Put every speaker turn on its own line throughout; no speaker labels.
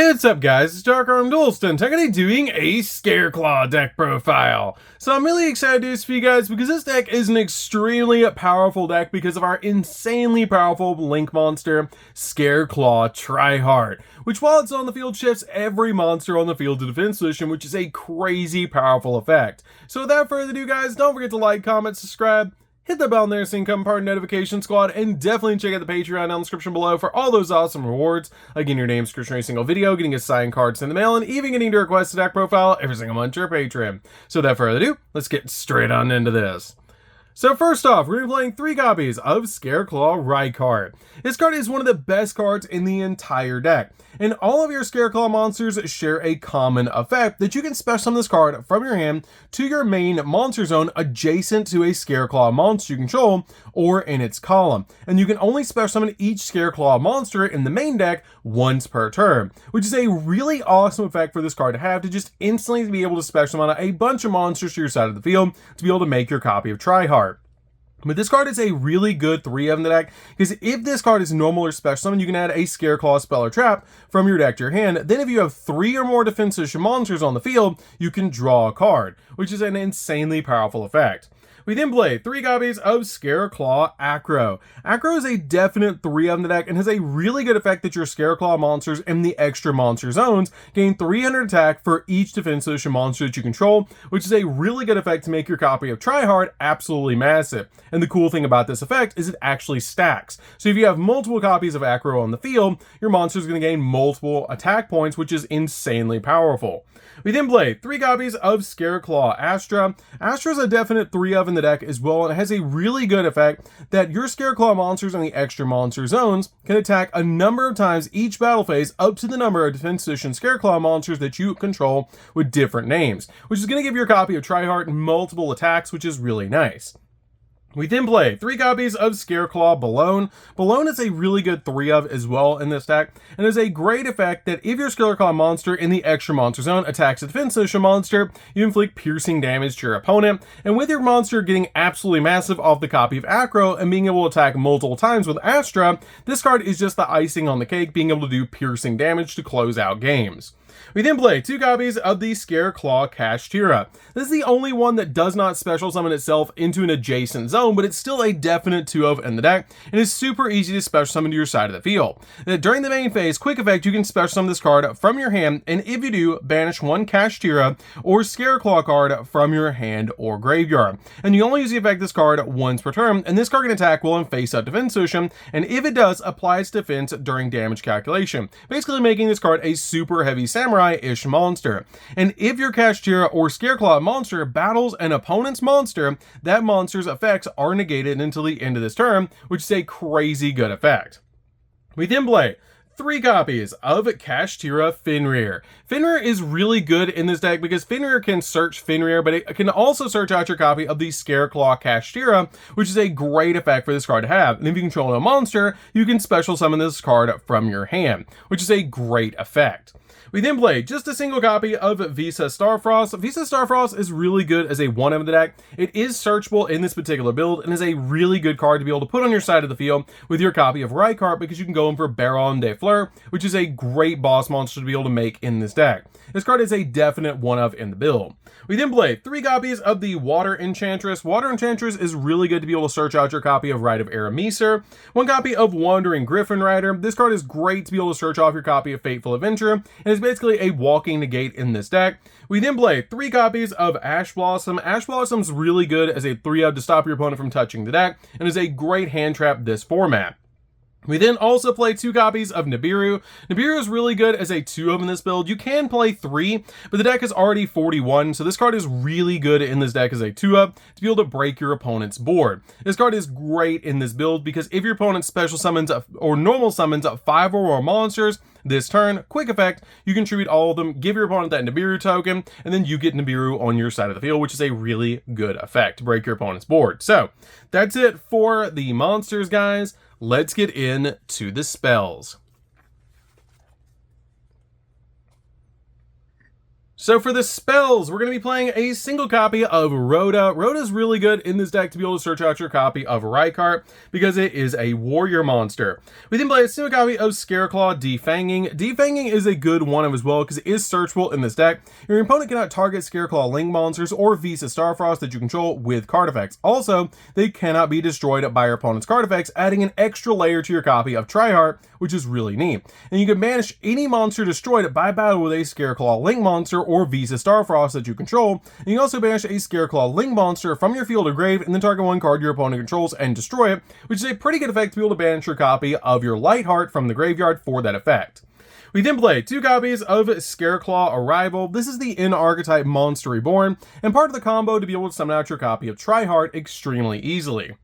Hey, what's up guys, it's DarkArmedDuelist and today doing a Scareclaw deck profile. So I'm really excited to do this for you guys because this deck is an extremely powerful deck because of our insanely powerful Link monster, Scareclaw Tryhard, which while it's on the field shifts every monster on the field to defense position, which is a crazy powerful effect. So without further ado guys, don't forget to like, comment, subscribe, hit the bell there so you can become part of the notification squad, and definitely check out the Patreon down in the description below for all those awesome rewards, like getting your name scratched in every single video, getting a signed card sent in the mail, and even getting to request a deck profile every single month to your Patreon. So without further ado, let's get straight on into this. So first off, we're going to be playing 3 copies of Scareclaw Rykard. This card is one of the best cards in the entire deck, and all of your Scareclaw monsters share a common effect that you can special summon this card from your hand to your main monster zone adjacent to a Scareclaw monster you control or in its column. And you can only special summon each Scareclaw monster in the main deck once per turn, which is a really awesome effect for this card to have, to just instantly be able to special summon a bunch of monsters to your side of the field to be able to make your copy of Tryhard. But this card is a really good 3 of in the deck, because if this card is normal or special summon, you can add a Scareclaw spell or trap from your deck to your hand. Then if you have 3 or more defensive monsters on the field, you can draw a card, which is an insanely powerful effect. We then play 3 copies of Scareclaw Acro. Acro is a definite 3 of in the deck and has a really good effect that your Scareclaw monsters in the extra monster zones gain 300 attack for each defensive monster that you control, which is a really good effect to make your copy of Tryhard absolutely massive. And the cool thing about this effect is it actually stacks. So if you have multiple copies of Acro on the field, your monster is going to gain multiple attack points, which is insanely powerful. We then play 3 copies of Scareclaw Astra. Astra is a definite 3 of in the deck as well, and it has a really good effect that your Scareclaw monsters in the extra monster zones can attack a number of times each battle phase up to the number of defense position Scareclaw monsters that you control with different names, which is going to give your copy of Tryhard multiple attacks, which is really nice. We then play 3 copies of Scareclaw Balone. Balone is a really good 3 of as well in this deck, and is a great effect that if your Scareclaw monster in the extra monster zone attacks a defense position monster, you inflict piercing damage to your opponent, and with your monster getting absolutely massive off the copy of Acro and being able to attack multiple times with Astra, this card is just the icing on the cake, being able to do piercing damage to close out games. We then play 2 copies of the Scareclaw Kashtira. This is the only one that does not special summon itself into an adjacent zone, but it's still a definite 2 of in the deck, and is super easy to special summon to your side of the field. During the main phase, quick effect, you can special summon this card from your hand, and if you do, banish 1 Kashtira or Scareclaw card from your hand or graveyard. And you only use the effect of this card once per turn, and this card can attack while in face-up defense position, and if it does, apply its defense during damage calculation, basically making this card a super heavy samurai-ish monster. And if your Kashtira or Scareclaw monster battles an opponent's monster, that monster's effects are negated until the end of this turn, which is a crazy good effect. We then play 3 copies of Kashtira Fenrir. Fenrir is really good in this deck because Fenrir can search Fenrir, but it can also search out your copy of the Scareclaw Kashtira, which is a great effect for this card to have. And if you control a monster, you can special summon this card from your hand, which is a great effect. We then play just a single copy of Visa Starfrost. Visa Starfrost is really good as a 1 of the deck. It is searchable in this particular build and is a really good card to be able to put on your side of the field with your copy of Rykard, because you can go in for Baron de Fleur, which is a great boss monster to be able to make in this deck. This card is a definite 1 of in the build. We then play 3 copies of the Water Enchantress. Water Enchantress is really good to be able to search out your copy of Rite of Arameser. 1 copy of Wandering Griffin Rider. This card is great to be able to search off your copy of Fateful Adventure, and it's basically a walking negate in this deck. We then play 3 copies of Ash Blossom. Ash Blossom's really good as a 3 of to stop your opponent from touching the deck, and is a great hand trap this format. We then also play 2 copies of Nibiru. Nibiru is really good as a 2 of in this build. You can play 3, but the deck is already 41, so this card is really good in this deck as a 2 of to be able to break your opponent's board. This card is great in this build because if your opponent special summons or normal summons 5 or more monsters this turn, quick effect, you contribute all of them, give your opponent that Nibiru token, and then you get Nibiru on your side of the field, which is a really good effect to break your opponent's board. So that's it for the monsters, guys. Let's get into the spells. So for the spells, we're going to be playing a single copy of Rhoda. Rhoda's really good in this deck to be able to search out your copy of Rykart because it is a warrior monster. We then play a single copy of Scareclaw Defanging. Defanging is a good one of as well because it is searchable in this deck. Your opponent cannot target Scareclaw Link monsters or Visa Starfrost that you control with card effects. Also, they cannot be destroyed by your opponent's card effects, adding an extra layer to your copy of Tryhard, which is really neat. And you can banish any monster destroyed by battle with a Scareclaw Link monster or Visa Starfrost that you control. And you can also banish a Scareclaw Link monster from your field or grave and then target one card your opponent controls and destroy it, which is a pretty good effect to be able to banish your copy of your Lightheart from the graveyard for that effect. We then play 2 copies of Scareclaw Arrival. This is the in-archetype monster reborn, and part of the combo to be able to summon out your copy of Tryhard extremely easily.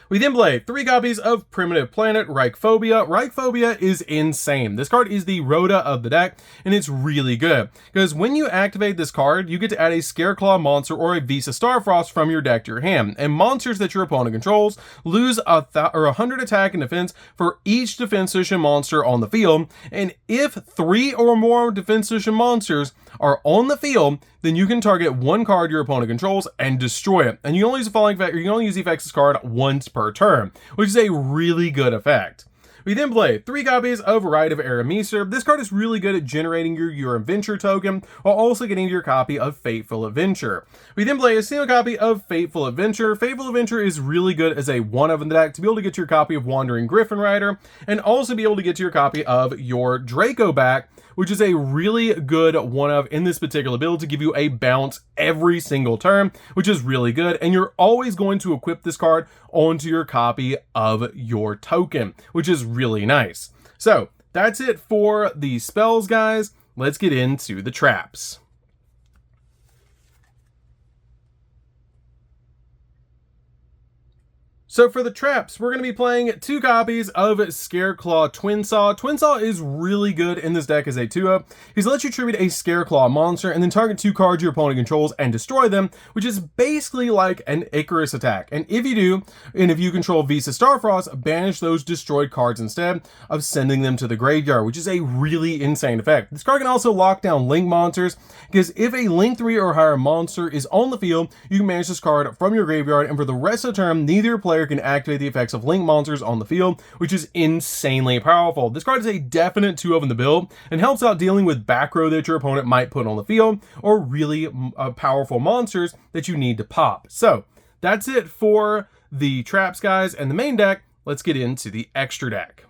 We then play 3 copies of Primitive Planet Rykephobia. Rykephobia is insane. This card is the Rhoda of the deck, and it's really good. Because when you activate this card, you get to add a Scareclaw monster or a Visa Starfrost from your deck to your hand. And monsters that your opponent controls lose 100 attack and defense for each Defense Solution monster on the field. And if 3 or more Defense Solution monsters are on the field, then you can target one card your opponent controls and destroy it. And you only use the following effect, or you can only use the effects card once per turn, which is a really good effect. We then play 3 copies of Rite of Arameser. This card is really good at generating your Adventure token while also getting your copy of Fateful Adventure. We then play a single copy of Fateful Adventure. Fateful Adventure is really good as a one-of in the deck to be able to get your copy of Wandering Griffin Rider and also be able to get your copy of your Draco back, which is a really good one-of in this particular build to give you a bounce every single turn, which is really good. And you're always going to equip this card onto your copy of your token, which is really nice. So that's it for the spells, guys. Let's get into the traps. So for the traps, we're going to be playing 2 copies of Scareclaw Twinsaw. Twinsaw is really good in this deck as a 2-up. He's lets you tribute a Scareclaw monster and then target 2 cards your opponent controls and destroy them, which is basically like an Icarus attack. And if you do, and if you control Visa Starfrost, banish those destroyed cards instead of sending them to the graveyard, which is a really insane effect. This card can also lock down Link monsters, because if a Link 3 or higher monster is on the field, you can banish this card from your graveyard, and for the rest of the turn, neither player can activate the effects of Link monsters on the field, which is insanely powerful. This card is a definite 2-of in the build and helps out dealing with back row that your opponent might put on the field or really powerful monsters that you need to pop. So that's it for the traps, guys, and the main deck. Let's get into the extra deck.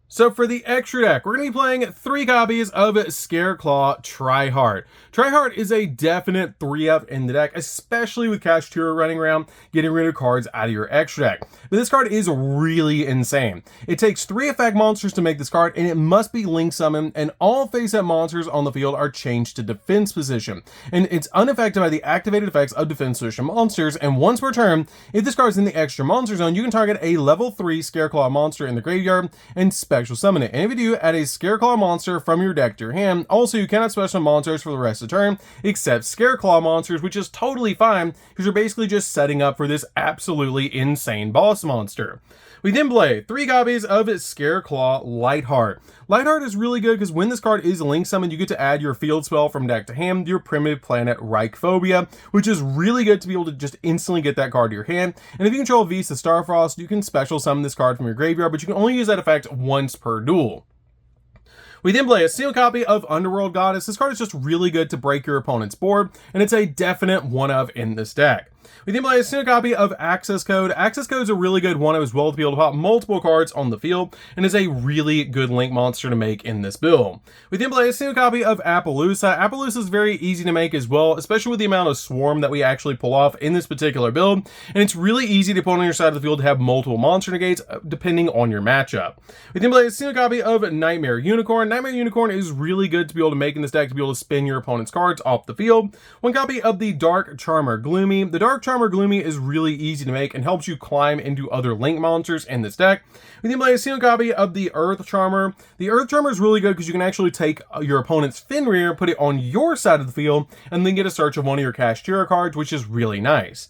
So for the extra deck, we're going to be playing 3 copies of Scareclaw Tryhard. Tryhard is a definite 3-up in the deck, especially with Kashtira running around, getting rid of cards out of your extra deck. But this card is really insane. It takes 3 effect monsters to make this card, and it must be Link summoned, and all face-up monsters on the field are changed to defense position. And it's unaffected by the activated effects of defense position monsters, and once per turn, if this card is in the extra monster zone, you can target a level 3 Scareclaw monster in the graveyard and special summon it. And if you do, add a Scareclaw monster from your deck to your hand. Also, you cannot special monsters for the rest of the turn except Scareclaw monsters, which is totally fine because you're basically just setting up for this absolutely insane boss monster. We then play 3 copies of Scareclaw Lightheart. Lightheart is really good because when this card is Link summoned, you get to add your field spell from deck to hand, your Primitive Planet Rykephobia, which is really good to be able to just instantly get that card to your hand. And if you control Visa Starfrost, you can special summon this card from your graveyard, but you can only use that effect once per duel. We then play a single copy of Underworld Goddess. This card is just really good to break your opponent's board, and it's a definite 1-of in this deck. We then play a single copy of Access Code. Access Code is a really good 1-of as well to be able to pop multiple cards on the field, and is a really good Link monster to make in this build. We then play a single copy of Appaloosa. Appaloosa is very easy to make as well, especially with the amount of Swarm that we actually pull off in this particular build, and it's really easy to put on your side of the field to have multiple monster negates depending on your matchup. We then play a single copy of Nightmare Unicorn. Nightmare Unicorn is really good to be able to make in this deck to be able to spin your opponent's cards off the field. 1 copy of the Dark Charmer Gloomy. The Dark Charmer Gloomy is really easy to make and helps you climb into other Link monsters in this deck. We then play a single copy of the Earth Charmer. The Earth Charmer is really good because you can actually take your opponent's Fenrir, put it on your side of the field, and then get a search of one of your Kashtira cards, which is really nice.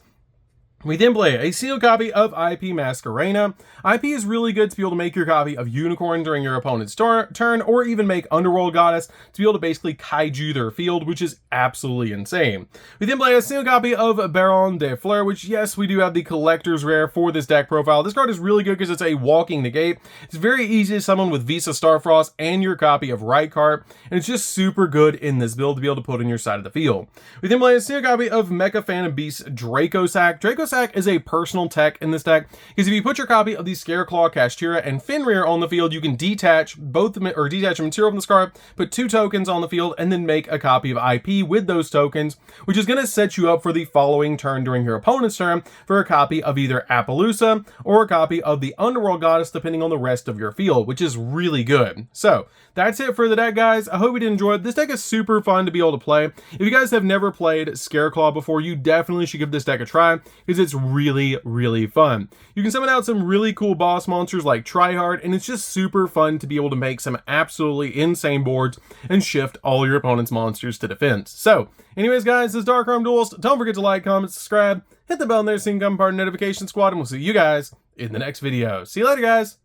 We then play a sealed copy of IP Masquerena. IP is really good to be able to make your copy of Unicorn during your opponent's turn, or even make Underworld Goddess to be able to basically kaiju their field, which is absolutely insane. We then play a sealed copy of Baron de Fleur, which, yes, we do have the collector's rare for this deck profile. This card is really good because it's a walking negate. It's very easy to summon with Visa Starfrost and your copy of Rykart, and it's just super good in this build to be able to put on your side of the field. We then play a sealed copy of Mecha Phantom Beast Dracosac. Dracosac is a personal tech in this deck because if you put your copy of the Scareclaw, Kashtira, and Fenrir on the field, you can detach detach a material from this card, put 2 tokens on the field, and then make a copy of IP with those tokens, which is going to set you up for the following turn during your opponent's turn for a copy of either Appaloosa or a copy of the Underworld Goddess, depending on the rest of your field, which is really good. So that's it for the deck, guys. I hope you did enjoy it. This deck is super fun to be able to play. If you guys have never played Scareclaw before, you definitely should give this deck a try because it's really, really fun. You can summon out some really cool boss monsters like Tryhard, and it's just super fun to be able to make some absolutely insane boards and shift all your opponent's monsters to defense. So, anyways, guys, this is DarkArmedDuelist. Don't forget to like, comment, subscribe, hit the bell in there so you can become part of the notification squad, and we'll see you guys in the next video. See you later, guys.